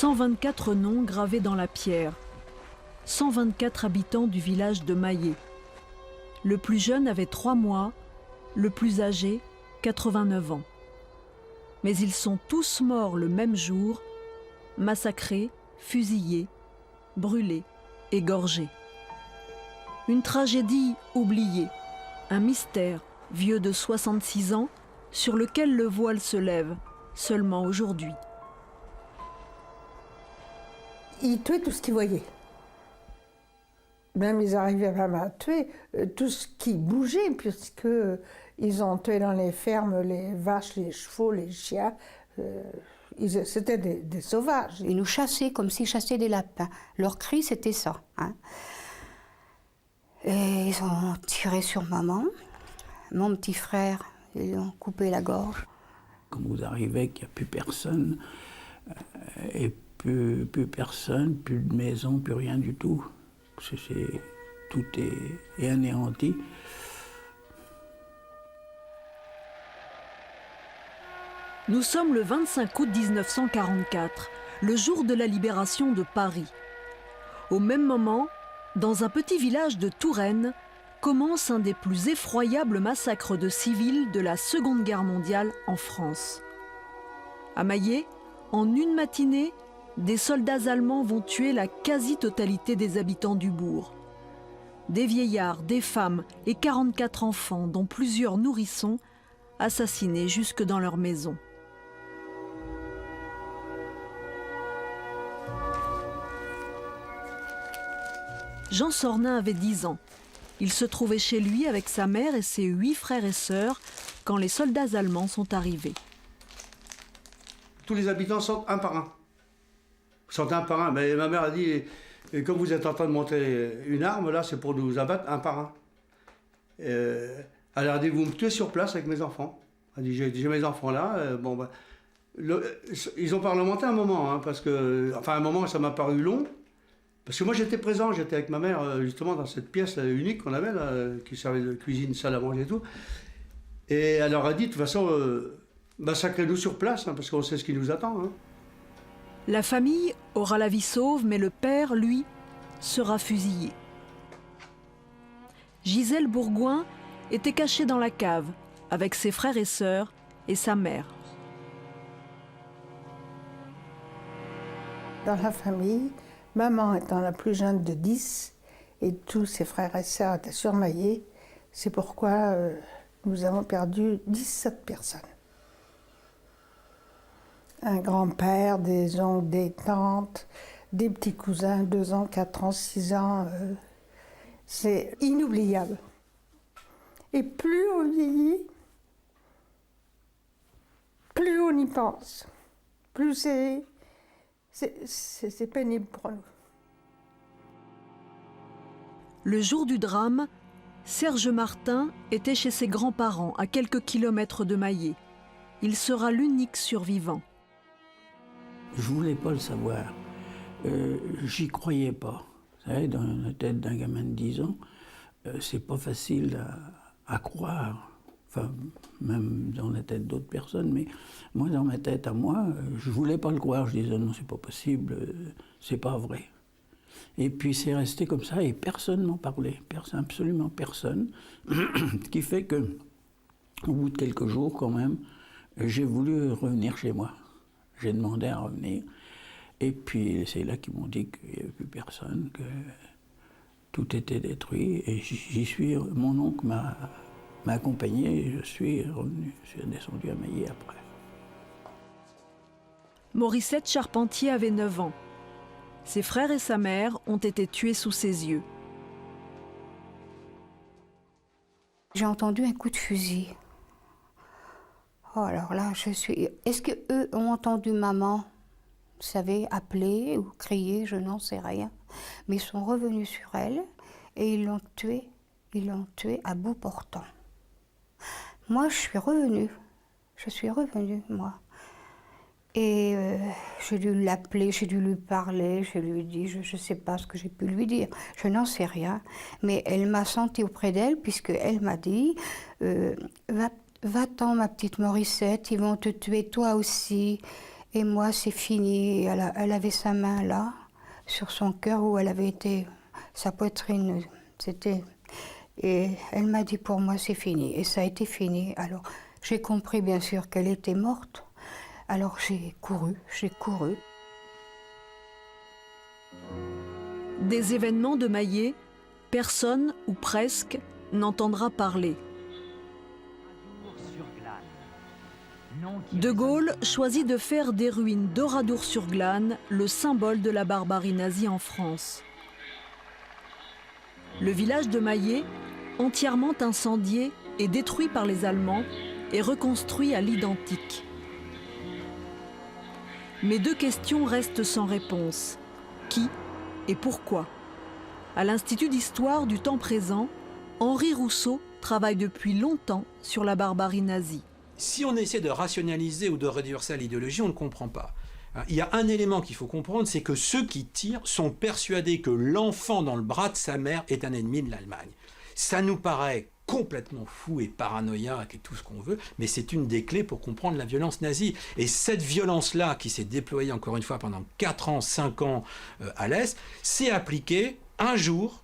124 noms gravés dans la pierre. 124 habitants du village de Maillé. Le plus jeune avait 3 mois, le plus âgé 89 ans. Mais ils sont tous morts le même jour, massacrés, fusillés, brûlés, égorgés. Une tragédie oubliée, un mystère vieux de 66 ans sur lequel le voile se lève seulement aujourd'hui. Ils tuaient tout ce qu'ils voyaient. Même ils arrivaient même à tuer tout ce qui bougeait, puisqu'ils ont tué dans les fermes les vaches, les chevaux, les chiens. C'était des sauvages. Ils nous chassaient comme s'ils chassaient des lapins. Leur cri, c'était ça. Hein. Et ils ont tiré sur maman. Mon petit frère, ils lui ont coupé la gorge. Quand vous arrivez, qu'il n'y a plus personne, et plus personne, plus de maison, plus rien du tout. Tout est anéanti. Nous sommes le 25 août 1944, le jour de la libération de Paris. Au même moment, dans un petit village de Touraine, commence un des plus effroyables massacres de civils de la Seconde Guerre mondiale en France. À Maillé, en une matinée, des soldats allemands vont tuer la quasi-totalité des habitants du bourg. Des vieillards, des femmes et 44 enfants, dont plusieurs nourrissons, assassinés jusque dans leur maison. Jean Sornin avait 10 ans. Il se trouvait chez lui avec sa mère et ses 8 frères et sœurs quand les soldats allemands sont arrivés. Tous les habitants sortent un par un. Ils sortent un par un. Mais ma mère a dit, comme vous êtes en train de monter une arme, là, c'est pour nous abattre un par un. Elle a dit, vous me tuez sur place avec mes enfants. Elle a dit, j'ai mes enfants là. Ils ont parlementé un moment, hein, parce que, enfin, un moment, ça m'a paru long. Parce que moi, j'étais présent, j'étais avec ma mère, justement, dans cette pièce unique qu'on avait, là, qui servait de cuisine, salle à manger et tout. Et elle leur a dit, de toute façon, massacrez-nous sur place, hein, parce qu'on sait ce qui nous attend. Hein. La famille aura la vie sauve, mais le père, lui, sera fusillé. Gisèle Bourgoin était cachée dans la cave, avec ses frères et sœurs et sa mère. Dans la famille, maman étant la plus jeune de 10, et tous ses frères et sœurs étaient sur Maillé, c'est pourquoi nous avons perdu 17 personnes. Un grand-père, des oncles, des tantes, des petits cousins, 2 ans, 4 ans, 6 ans. C'est inoubliable. Et plus on vieillit, plus on y pense. Plus c'est pénible pour nous. Le jour du drame, Serge Martin était chez ses grands-parents à quelques kilomètres de Maillé. Il sera l'unique survivant. Je voulais pas le savoir. J'y croyais pas. Vous savez, dans la tête d'un gamin de 10 ans, c'est pas facile à croire. Enfin, même dans la tête d'autres personnes, mais moi, dans ma tête à moi, je voulais pas le croire. Je disais non, c'est pas possible, c'est pas vrai. Et puis c'est resté comme ça et personne m'en parlait, absolument personne. Ce qui fait que, au bout de quelques jours quand même, j'ai voulu revenir chez moi. J'ai demandé à revenir. Et puis c'est là qu'ils m'ont dit qu'il n'y avait plus personne, que tout était détruit. Et j'y suis, mon oncle m'a accompagné et je suis revenu, je suis descendu à Maillé après. Morissette Charpentier avait 9 ans. Ses frères et sa mère ont été tués sous ses yeux. J'ai entendu un coup de fusil. Oh, alors là, Est-ce qu'eux ont entendu maman, vous savez, appeler ou crier, je n'en sais rien. Mais ils sont revenus sur elle et ils l'ont tuée à bout portant. Moi, je suis revenue, moi. Et j'ai dû l'appeler, j'ai dû lui parler, je lui ai dit, je ne sais pas ce que j'ai pu lui dire, je n'en sais rien. Mais elle m'a sentie auprès d'elle, puisqu'elle m'a dit, va-t'en ma petite Morissette, ils vont te tuer toi aussi. Et moi, c'est fini. Elle avait sa main là, sur son cœur, où elle avait été, sa poitrine, c'était... Et elle m'a dit, pour moi, c'est fini. Et ça a été fini. Alors, j'ai compris, bien sûr, qu'elle était morte. Alors, j'ai couru. Des événements de Maillé, personne, ou presque, n'entendra parler. De Gaulle choisit de faire des ruines d'Oradour-sur-Glane le symbole de la barbarie nazie en France. Le village de Maillé, entièrement incendié et détruit par les Allemands, est reconstruit à l'identique. Mais deux questions restent sans réponse. Qui et pourquoi? À l'Institut d'histoire du temps présent, Henri Rousseau travaille depuis longtemps sur la barbarie nazie. Si on essaie de rationaliser ou de réduire ça à l'idéologie, on ne comprend pas. Il y a un élément qu'il faut comprendre, c'est que ceux qui tirent sont persuadés que l'enfant dans le bras de sa mère est un ennemi de l'Allemagne. Ça nous paraît complètement fou et paranoïaque et tout ce qu'on veut, mais c'est une des clés pour comprendre la violence nazie. Et cette violence-là, qui s'est déployée encore une fois pendant 4 ans, 5 ans à l'Est, s'est appliquée un jour,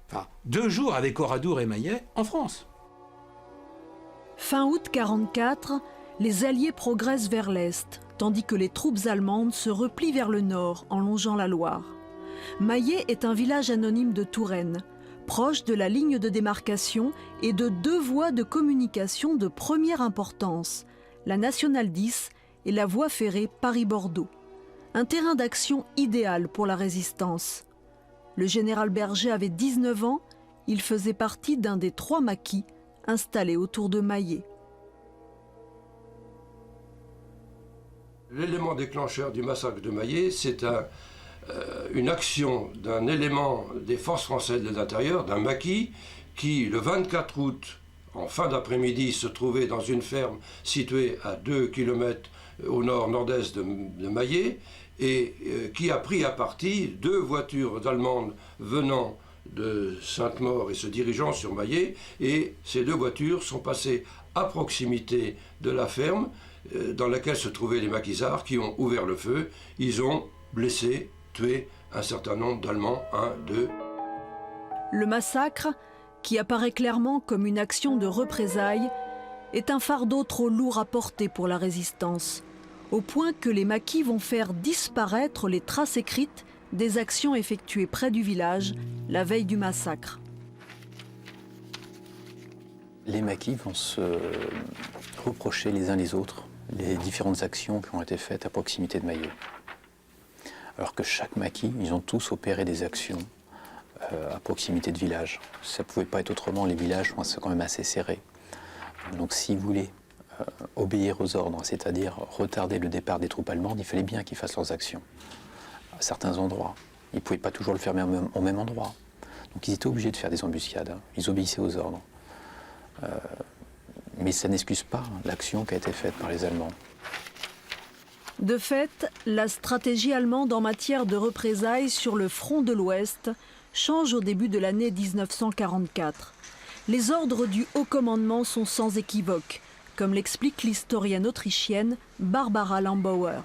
enfin 2 jours avec Oradour et Maillet en France. Fin août 1944, les Alliés progressent vers l'Est, tandis que les troupes allemandes se replient vers le nord en longeant la Loire. Maillé est un village anonyme de Touraine, proche de la ligne de démarcation et de 2 voies de communication de première importance, la Nationale 10 et la voie ferrée Paris-Bordeaux. Un terrain d'action idéal pour la résistance. Le général Berger avait 19 ans, il faisait partie d'un des 3 maquis installés autour de Maillé. L'élément déclencheur du massacre de Maillé, c'est une action d'un élément des forces françaises de l'intérieur, d'un maquis, qui, le 24 août, en fin d'après-midi, se trouvait dans une ferme située à 2 km au nord-nord-est de Maillé, et qui a pris à partie 2 voitures allemandes venant de Sainte-Maure et se dirigeant sur Maillé, et ces 2 voitures sont passées à proximité de la ferme dans laquelle se trouvaient les maquisards, qui ont ouvert le feu. Ils ont blessé, tué un certain nombre d'Allemands, 1, 2. Le massacre, qui apparaît clairement comme une action de représailles, est un fardeau trop lourd à porter pour la résistance, au point que les maquis vont faire disparaître les traces écrites des actions effectuées près du village la veille du massacre. Les maquis vont se reprocher les uns les autres les différentes actions qui ont été faites à proximité de Maillé. Alors que chaque maquis, ils ont tous opéré des actions à proximité de villages. Ça ne pouvait pas être autrement, les villages sont quand même assez serrés. Donc s'ils voulaient obéir aux ordres, c'est-à-dire retarder le départ des troupes allemandes, il fallait bien qu'ils fassent leurs actions à certains endroits. Ils ne pouvaient pas toujours le faire au même endroit. Donc ils étaient obligés de faire des embuscades, ils obéissaient aux ordres. Mais ça n'excuse pas l'action qui a été faite par les Allemands. De fait, la stratégie allemande en matière de représailles sur le front de l'Ouest change au début de l'année 1944. Les ordres du haut commandement sont sans équivoque, comme l'explique l'historienne autrichienne Barbara Lambauer.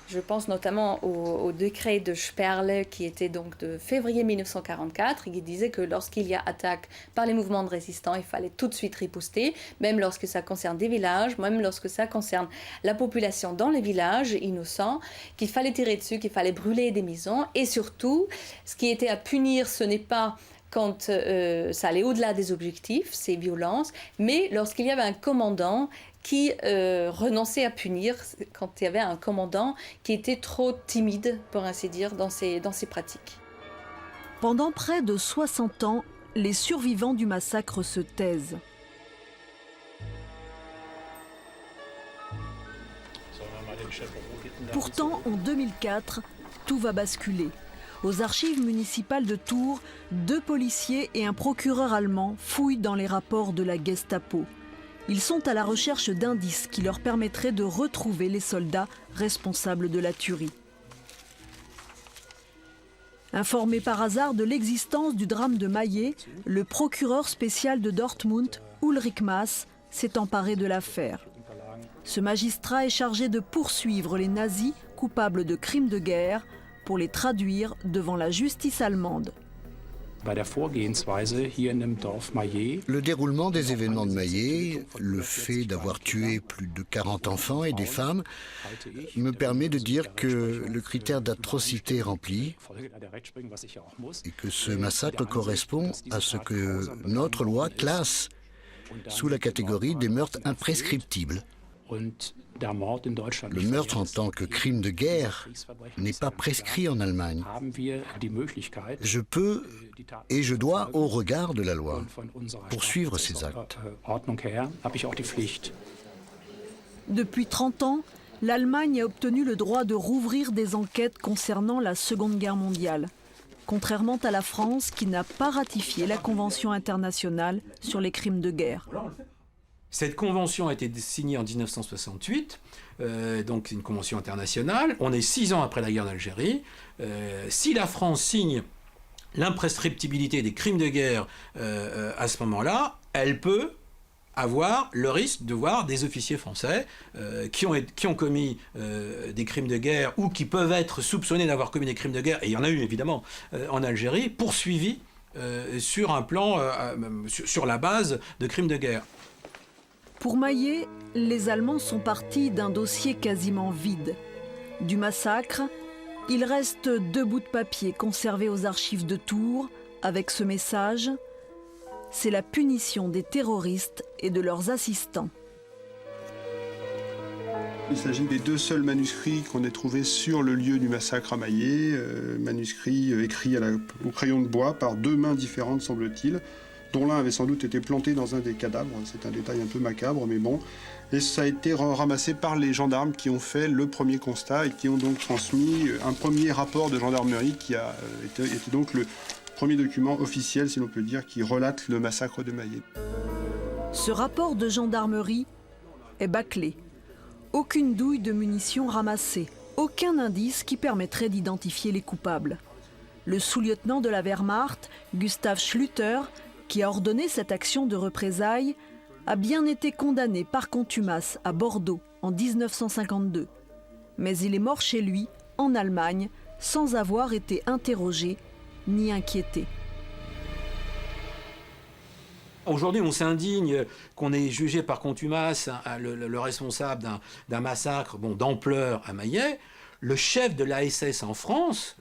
Je pense notamment au décret de Sperle qui était donc de février 1944 et qui disait que lorsqu'il y a attaque par les mouvements de résistants, il fallait tout de suite riposter, même lorsque ça concerne des villages, même lorsque ça concerne la population dans les villages innocents, qu'il fallait tirer dessus, qu'il fallait brûler des maisons et surtout, ce qui était à punir, ce n'est pas quand ça allait au-delà des objectifs, ces violences, mais lorsqu'il y avait un commandant qui renonçait à punir, quand il y avait un commandant qui était trop timide, pour ainsi dire, dans ses pratiques. Pendant près de 60 ans, les survivants du massacre se taisent. Pourtant, en 2004, tout va basculer. Aux archives municipales de Tours, 2 policiers et un procureur allemand fouillent dans les rapports de la Gestapo. Ils sont à la recherche d'indices qui leur permettraient de retrouver les soldats responsables de la tuerie. Informé par hasard de l'existence du drame de Maillé, le procureur spécial de Dortmund, Ulrich Maaß, s'est emparé de l'affaire. Ce magistrat est chargé de poursuivre les nazis coupables de crimes de guerre pour les traduire devant la justice allemande. Le déroulement des événements de Mayet, le fait d'avoir tué plus de 40 enfants et des femmes, me permet de dire que le critère d'atrocité est rempli et que ce massacre correspond à ce que notre loi classe sous la catégorie des meurtres imprescriptibles. Le meurtre en tant que crime de guerre n'est pas prescrit en Allemagne. Je peux et je dois, au regard de la loi, poursuivre ces actes. Depuis 30 ans, l'Allemagne a obtenu le droit de rouvrir des enquêtes concernant la Seconde Guerre mondiale, contrairement à la France qui n'a pas ratifié la Convention internationale sur les crimes de guerre. Cette convention a été signée en 1968, donc c'est une convention internationale. On est 6 ans après la guerre d'Algérie. Si la France signe l'imprescriptibilité des crimes de guerre à ce moment-là, elle peut avoir le risque de voir des officiers français qui ont commis des crimes de guerre ou qui peuvent être soupçonnés d'avoir commis des crimes de guerre, et il y en a eu évidemment en Algérie, poursuivis sur un plan, sur la base de crimes de guerre. Pour Mayet, les Allemands sont partis d'un dossier quasiment vide. Du massacre, il reste 2 bouts de papier conservés aux archives de Tours avec ce message : c'est la punition des terroristes et de leurs assistants. Il s'agit des 2 seuls manuscrits qu'on ait trouvés sur le lieu du massacre à Mayet, manuscrits écrits au crayon de bois par 2 mains différentes, semble-t-il, dont l'un avait sans doute été planté dans un des cadavres. C'est un détail un peu macabre, mais bon. Et ça a été ramassé par les gendarmes qui ont fait le premier constat et qui ont donc transmis un premier rapport de gendarmerie qui a été donc le premier document officiel, si l'on peut dire, qui relate le massacre de Mayet. Ce rapport de gendarmerie est bâclé. Aucune douille de munitions ramassée, aucun indice qui permettrait d'identifier les coupables. Le sous-lieutenant de la Wehrmacht, Gustav Schlüter, qui a ordonné cette action de représailles, a bien été condamné par contumace à Bordeaux en 1952. Mais il est mort chez lui, en Allemagne, sans avoir été interrogé ni inquiété. Aujourd'hui, on s'indigne qu'on ait jugé par contumace le responsable d'un massacre d'ampleur à Mayet. Le chef de l'ASS en France,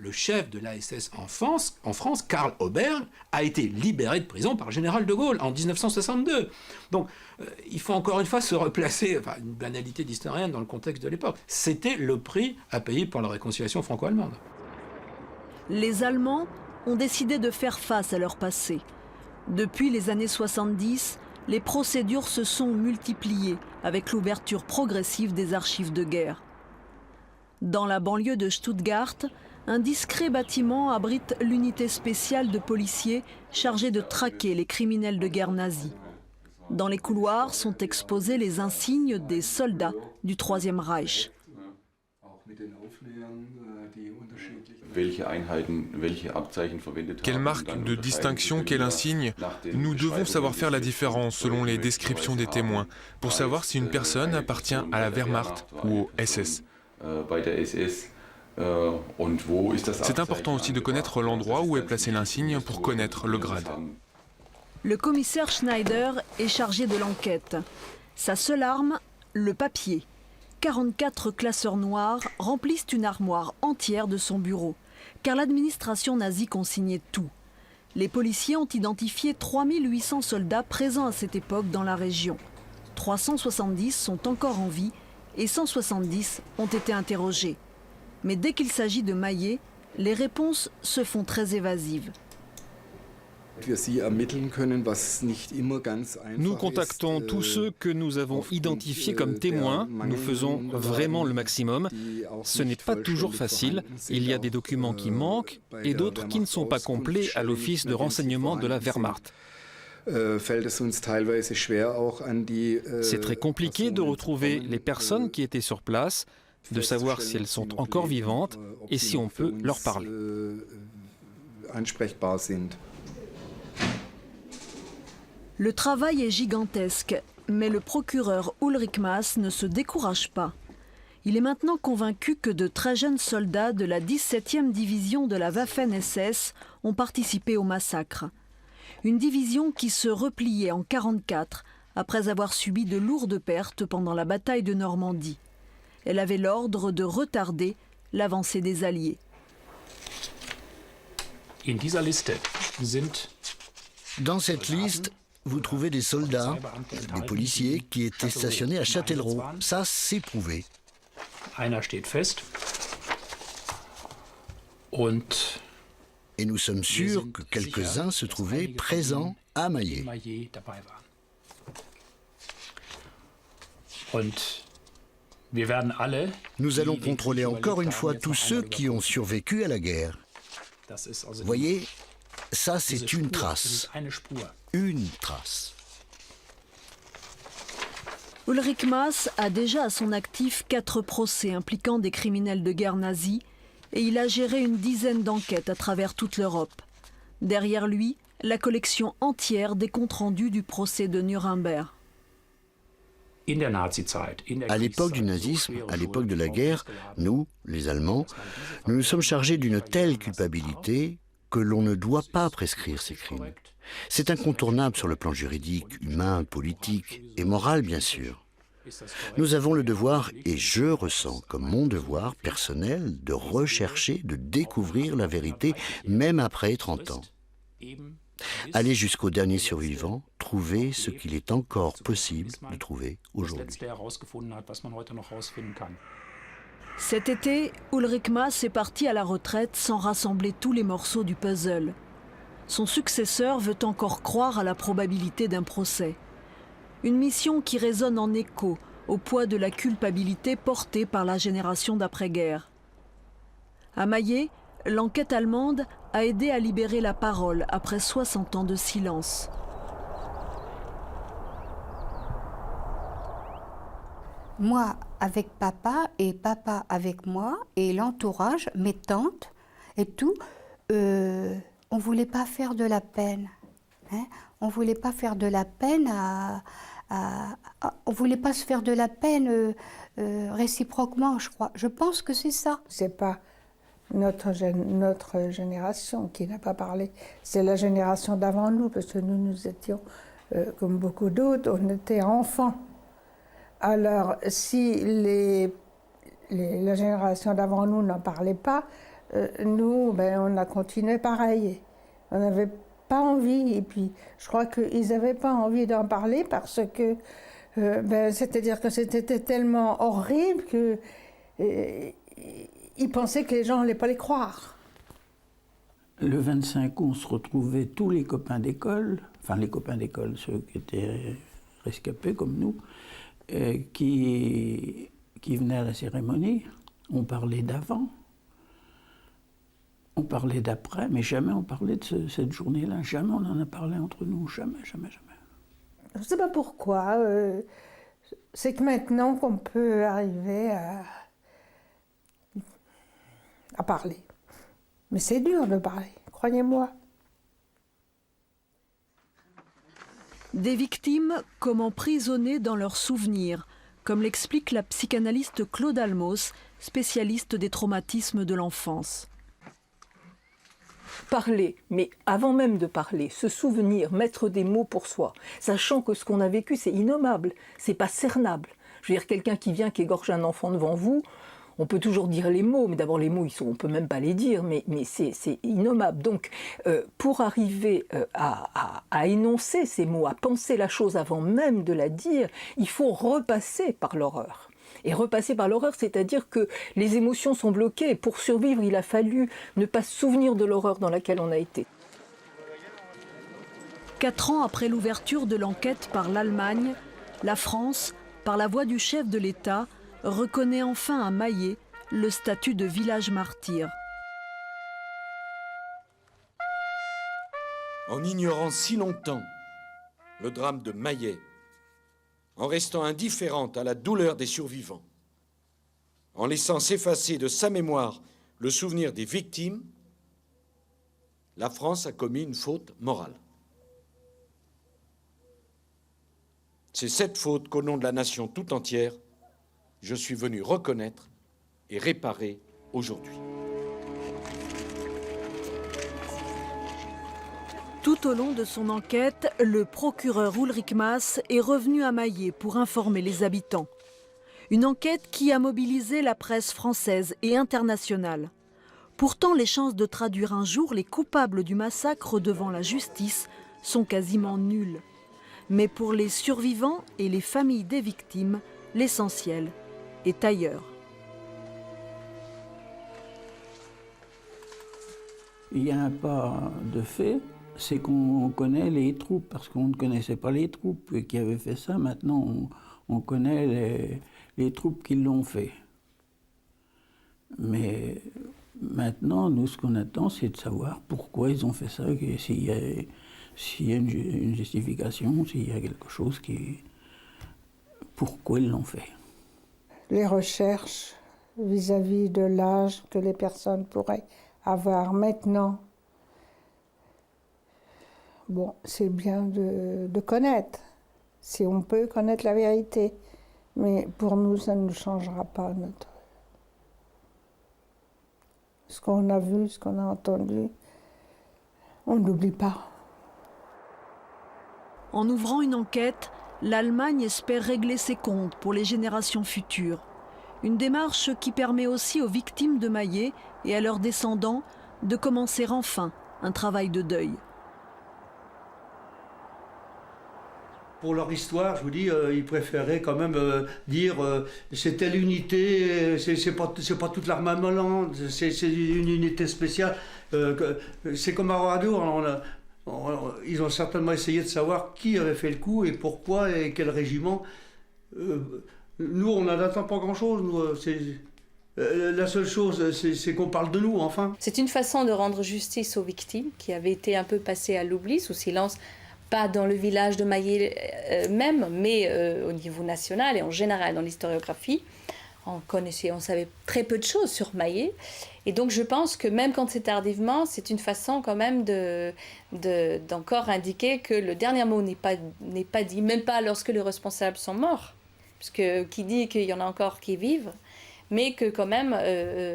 Karl Oberg, a été libéré de prison par le général de Gaulle en 1962. Donc, il faut encore une fois se replacer, une banalité d'historien dans le contexte de l'époque. C'était le prix à payer pour la réconciliation franco-allemande. Les Allemands ont décidé de faire face à leur passé. Depuis les années 70, les procédures se sont multipliées avec l'ouverture progressive des archives de guerre. Dans la banlieue de Stuttgart, un discret bâtiment abrite l'unité spéciale de policiers chargée de traquer les criminels de guerre nazis. Dans les couloirs sont exposés les insignes des soldats du Troisième Reich. Quelle marque de distinction, quel insigne? Nous devons savoir faire la différence selon les descriptions des témoins pour savoir si une personne appartient à la Wehrmacht ou au SS. C'est important aussi de connaître l'endroit où est placé l'insigne pour connaître le grade. Le commissaire Schneider est chargé de l'enquête. Sa seule arme, le papier. 44 classeurs noirs remplissent une armoire entière de son bureau, car l'administration nazie consignait tout. Les policiers ont identifié 3800 soldats présents à cette époque dans la région. 370 sont encore en vie et 170 ont été interrogés. Mais dès qu'il s'agit de Mayet, les réponses se font très évasives. Nous contactons tous ceux que nous avons identifiés comme témoins. Nous faisons vraiment le maximum. Ce n'est pas toujours facile. Il y a des documents qui manquent et d'autres qui ne sont pas complets à l'office de renseignement de la Wehrmacht. C'est très compliqué de retrouver les personnes qui étaient sur place, de savoir si elles sont encore vivantes et si on peut leur parler. Le travail est gigantesque Mais le procureur Ulrich Maaß ne se décourage pas. Il est maintenant convaincu que de très jeunes soldats de la 17e division de la Waffen-SS ont participé au massacre. Une division qui se repliait en 1944 après avoir subi de lourdes pertes pendant la bataille de Normandie. Elle avait l'ordre de retarder l'avancée des Alliés. Dans cette liste, vous trouvez des soldats, des policiers qui étaient stationnés à Châtellerault. Ça, c'est prouvé. Et nous sommes sûrs que quelques-uns se trouvaient présents à Mayet. Nous allons contrôler encore une fois tous ceux qui ont survécu à la guerre. Voyez, ça c'est une trace. Une trace. Ulrich Maaß a déjà à son actif 4 procès impliquant des criminels de guerre nazis et il a géré une dizaine d'enquêtes à travers toute l'Europe. Derrière lui, la collection entière des comptes rendus du procès de Nuremberg. À l'époque du nazisme, à l'époque de la guerre, nous, les Allemands, nous nous sommes chargés d'une telle culpabilité que l'on ne doit pas prescrire ces crimes. C'est incontournable sur le plan juridique, humain, politique et moral, bien sûr. Nous avons le devoir, et je ressens comme mon devoir personnel, de rechercher, de découvrir la vérité, même après 30 ans. Aller jusqu'au dernier survivant, trouver ce qu'il est encore possible de trouver aujourd'hui. Cet été, Ulrich Maaß est parti à la retraite sans rassembler tous les morceaux du puzzle. Son successeur veut encore croire à la probabilité d'un procès. Une mission qui résonne en écho au poids de la culpabilité portée par la génération d'après-guerre. À Mayet, l'enquête allemande a aidé à libérer la parole après 60 ans de silence. Moi avec papa et papa avec moi et l'entourage, mes tantes et tout, on ne voulait pas faire de la peine. Hein? On ne voulait pas faire de la peine on ne voulait pas se faire de la peine réciproquement, je crois. Je pense que c'est ça. C'est pas notre génération qui n'a pas parlé, c'est la génération d'avant nous, parce que nous étions, comme beaucoup d'autres, on était enfants. Alors, si la génération d'avant nous n'en parlait pas, nous, on a continué pareil. On n'avait pas envie, et puis je crois qu'ils n'avaient pas envie d'en parler parce que, c'est-à-dire que c'était tellement horrible que ils pensaient que les gens n'allaient pas les croire. Le 25 août, on se retrouvait tous les copains d'école, enfin les copains d'école, ceux qui étaient rescapés comme nous, qui venaient à la cérémonie. On parlait d'avant. On parlait d'après, mais jamais on parlait de cette journée-là. Jamais on en a parlé entre nous. Jamais, jamais, jamais. Je ne sais pas pourquoi. C'est que maintenant qu'on peut arriver à parler. Mais c'est dur de parler, croyez-moi. Des victimes comme emprisonnées dans leurs souvenirs, comme l'explique la psychanalyste Claude Almos, spécialiste des traumatismes de l'enfance. Parler, mais avant même de parler, se souvenir, mettre des mots pour soi, sachant que ce qu'on a vécu, c'est innommable, c'est pas cernable. Je veux dire, quelqu'un qui vient, qui égorge un enfant devant vous, on peut toujours dire les mots, mais d'abord les mots, on peut même pas les dire, mais c'est innommable. Donc, pour arriver à énoncer ces mots, à penser la chose avant même de la dire, il faut repasser par l'horreur. Et repasser par l'horreur, c'est-à-dire que les émotions sont bloquées. Pour survivre, il a fallu ne pas se souvenir de l'horreur dans laquelle on a été. 4 ans après l'ouverture de l'enquête par l'Allemagne, la France, par la voix du chef de l'État, reconnaît enfin à Mayet le statut de village martyr. En ignorant si longtemps le drame de Mayet, en restant indifférente à la douleur des survivants, en laissant s'effacer de sa mémoire le souvenir des victimes, la France a commis une faute morale. C'est cette faute qu'au nom de la nation tout entière, je suis venu reconnaître et réparer aujourd'hui. Tout au long de son enquête, le procureur Ulrich Maaß est revenu à Maillé pour informer les habitants. Une enquête qui a mobilisé la presse française et internationale. Pourtant, les chances de traduire un jour les coupables du massacre devant la justice sont quasiment nulles. Mais pour les survivants et les familles des victimes, l'essentiel est ailleurs. Il y a un pas de fait, c'est qu'on connaît les troupes, parce qu'on ne connaissait pas les troupes qui avaient fait ça. Maintenant, on connaît les troupes qui l'ont fait. Mais maintenant, nous, ce qu'on attend, c'est de savoir pourquoi ils ont fait ça, s'il y a une justification, s'il y a quelque chose qui... Pourquoi ils l'ont fait. Les recherches vis-à-vis de l'âge que les personnes pourraient avoir maintenant, bon, c'est bien de connaître, si on peut connaître la vérité. Mais pour nous, ça ne changera pas ce qu'on a vu, ce qu'on a entendu, on n'oublie pas. En ouvrant une enquête, l'Allemagne espère régler ses comptes pour les générations futures. Une démarche qui permet aussi aux victimes de Maillé et à leurs descendants de commencer enfin un travail de deuil. Pour leur histoire, je vous dis, ils préféraient quand même dire c'est telle unité, c'est pas toute l'armée allemande, c'est une unité spéciale. C'est comme à Oradour, ils ont certainement essayé de savoir qui avait fait le coup et pourquoi et quel régiment. Nous, on n'attend pas grand-chose. La seule chose, c'est qu'on parle de nous, enfin. C'est une façon de rendre justice aux victimes qui avaient été un peu passées à l'oubli, sous silence. Pas dans le village de Maillé même, mais au niveau national et en général dans l'historiographie. On savait très peu de choses sur Maillé. Et donc je pense que même quand c'est tardivement, c'est une façon quand même d'encore indiquer que le dernier mot n'est pas dit, même pas lorsque les responsables sont morts. Puisque qui dit qu'il y en a encore qui vivent, mais que quand même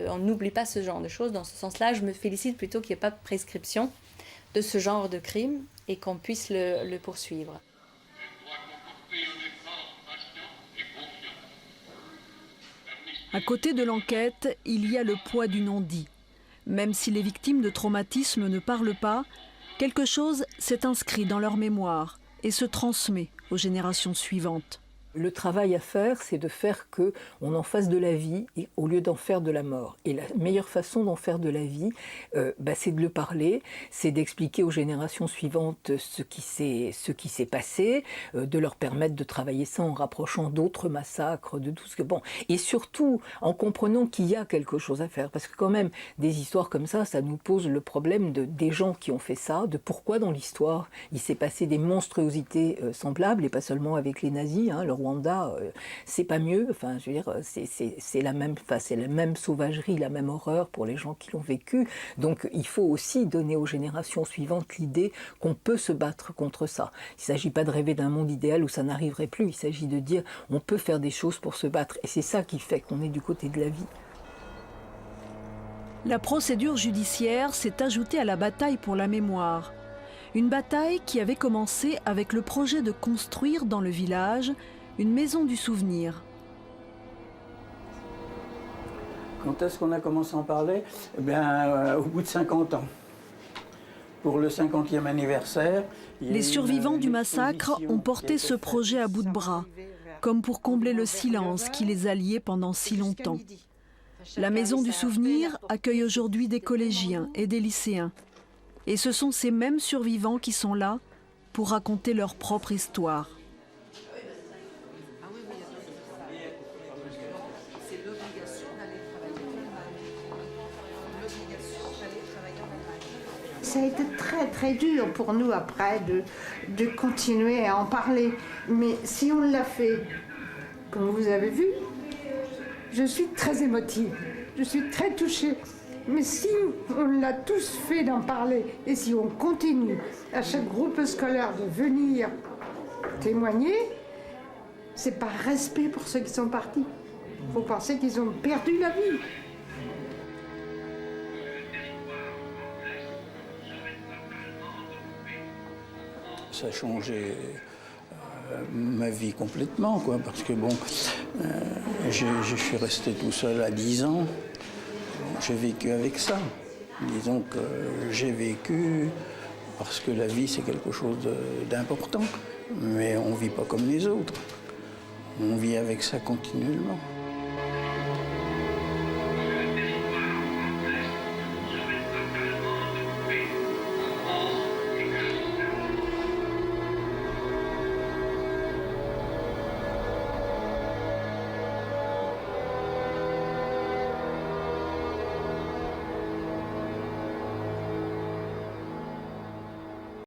on n'oublie pas ce genre de choses. Dans ce sens-là, je me félicite plutôt qu'il n'y ait pas de prescription de ce genre de crime et qu'on puisse le poursuivre. À côté de l'enquête, il y a le poids du non-dit. Même si les victimes de traumatisme ne parlent pas, quelque chose s'est inscrit dans leur mémoire et se transmet aux générations suivantes. Le travail à faire, c'est de faire qu'on en fasse de la vie au lieu d'en faire de la mort. Et la meilleure façon d'en faire de la vie, c'est de le parler, c'est d'expliquer aux générations suivantes ce qui s'est passé, de leur permettre de travailler ça en rapprochant d'autres massacres, de tout ce que... Bon. Et surtout, en comprenant qu'il y a quelque chose à faire. Parce que quand même, des histoires comme ça nous pose le problème des gens qui ont fait ça, de pourquoi dans l'histoire, il s'est passé des monstruosités semblables, et pas seulement avec les nazis, le Rwanda, c'est pas mieux. Enfin, je veux dire, c'est la même sauvagerie, la même horreur pour les gens qui l'ont vécu. Donc, il faut aussi donner aux générations suivantes l'idée qu'on peut se battre contre ça. Il ne s'agit pas de rêver d'un monde idéal où ça n'arriverait plus. Il s'agit de dire on peut faire des choses pour se battre. Et c'est ça qui fait qu'on est du côté de la vie. La procédure judiciaire s'est ajoutée à la bataille pour la mémoire. Une bataille qui avait commencé avec le projet de construire dans le village une maison du souvenir. Quand est-ce qu'on a commencé à en parler ? Eh bien, au bout de 50 ans. Pour le 50e anniversaire... Les survivants du massacre ont porté ce projet à bout de bras, comme pour combler le silence qui les a liés pendant si longtemps. La maison du souvenir accueille aujourd'hui des collégiens et des lycéens. Et ce sont ces mêmes survivants qui sont là pour raconter leur propre histoire. Ça a été très très dur pour nous après de continuer à en parler. Mais si on l'a fait, comme vous avez vu, je suis très émotive, je suis très touchée. Mais si on l'a tous fait d'en parler, et si on continue à chaque groupe scolaire de venir témoigner, C'est par respect pour ceux qui sont partis. Il faut penser qu'ils ont perdu la vie. Ça a changé ma vie complètement, quoi, parce que bon, je suis resté tout seul à 10 ans. J'ai vécu avec ça. Disons que j'ai vécu parce que la vie, c'est quelque chose d'important. Mais on ne vit pas comme les autres. On vit avec ça continuellement.